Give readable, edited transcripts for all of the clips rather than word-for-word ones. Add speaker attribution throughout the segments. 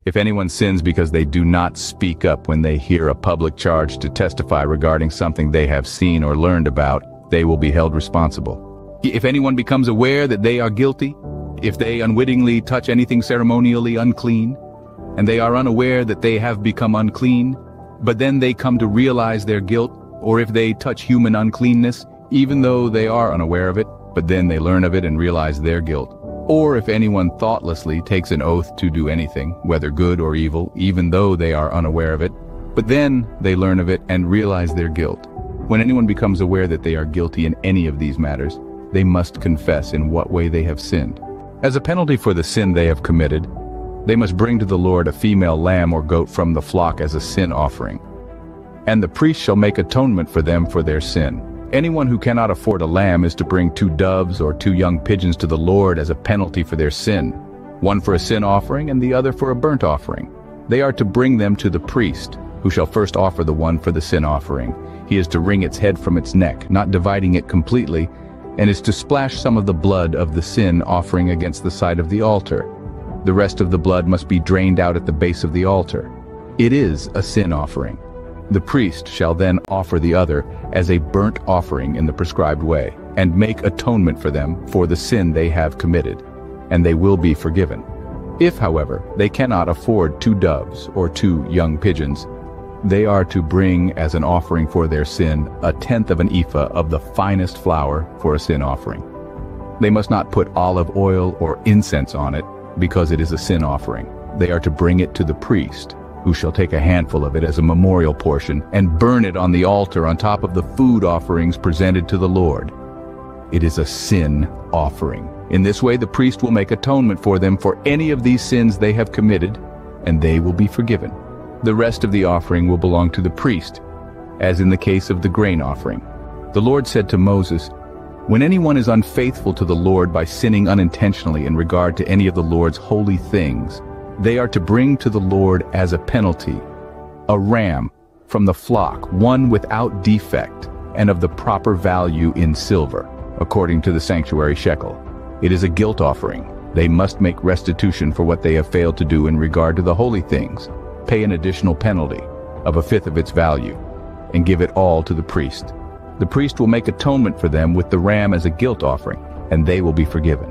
Speaker 1: If anyone sins because they do not speak up when they hear a public charge to testify regarding something they have seen or learned about, they will be held responsible. If anyone becomes aware that they are guilty, if they unwittingly touch anything ceremonially unclean, and they are unaware that they have become unclean, but then they come to realize their guilt, or if they touch human uncleanness, even though they are unaware of it, but then they learn of it and realize their guilt, or if anyone thoughtlessly takes an oath to do anything, whether good or evil, even though they are unaware of it, but then they learn of it and realize their guilt. When anyone becomes aware that they are guilty in any of these matters, they must confess in what way they have sinned. As a penalty for the sin they have committed, they must bring to the Lord a female lamb or goat from the flock as a sin offering. And the priest shall make atonement for them for their sin. Anyone who cannot afford a lamb is to bring 2 doves or 2 young pigeons to the Lord as a penalty for their sin, one for a sin offering and the other for a burnt offering. They are to bring them to the priest, who shall first offer the one for the sin offering. He is to wring its head from its neck, not dividing it completely, and is to splash some of the blood of the sin offering against the side of the altar. The rest of the blood must be drained out at the base of the altar. It is a sin offering. The priest shall then offer the other as a burnt offering in the prescribed way, and make atonement for them for the sin they have committed, and they will be forgiven. If, however, they cannot afford 2 doves or 2 young pigeons, they are to bring as an offering for their sin 1/10 of an ephah of the finest flour for a sin offering. They must not put olive oil or incense on it, because it is a sin offering. They are to bring it to the priest, who shall take a handful of it as a memorial portion and burn it on the altar on top of the food offerings presented to the Lord. It is a sin offering. In this way the priest will make atonement for them for any of these sins they have committed, and they will be forgiven. The rest of the offering will belong to the priest, as in the case of the grain offering. The Lord said to Moses, "When anyone is unfaithful to the Lord by sinning unintentionally in regard to any of the Lord's holy things, they are to bring to the Lord as a penalty a ram from the flock, one without defect and of the proper value in silver, according to the sanctuary shekel. It is a guilt offering. They must make restitution for what they have failed to do in regard to the holy things, pay an additional penalty of 1/5 of its value, and give it all to the priest. The priest will make atonement for them with the ram as a guilt offering, and they will be forgiven.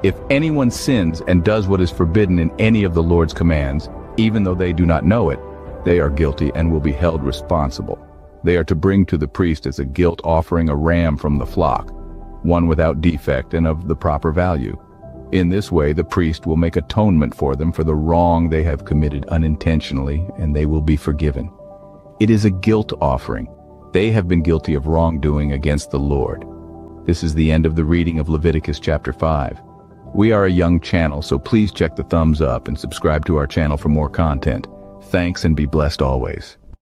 Speaker 1: If anyone sins and does what is forbidden in any of the Lord's commands, even though they do not know it, they are guilty and will be held responsible. They are to bring to the priest as a guilt offering a ram from the flock, one without defect and of the proper value. In this way the priest will make atonement for them for the wrong they have committed unintentionally, and they will be forgiven. It is a guilt offering. They have been guilty of wrongdoing against the Lord. This is the end of the reading of Leviticus chapter 5. We are a young channel, so please check the thumbs up and subscribe to our channel for more content. Thanks and be blessed always.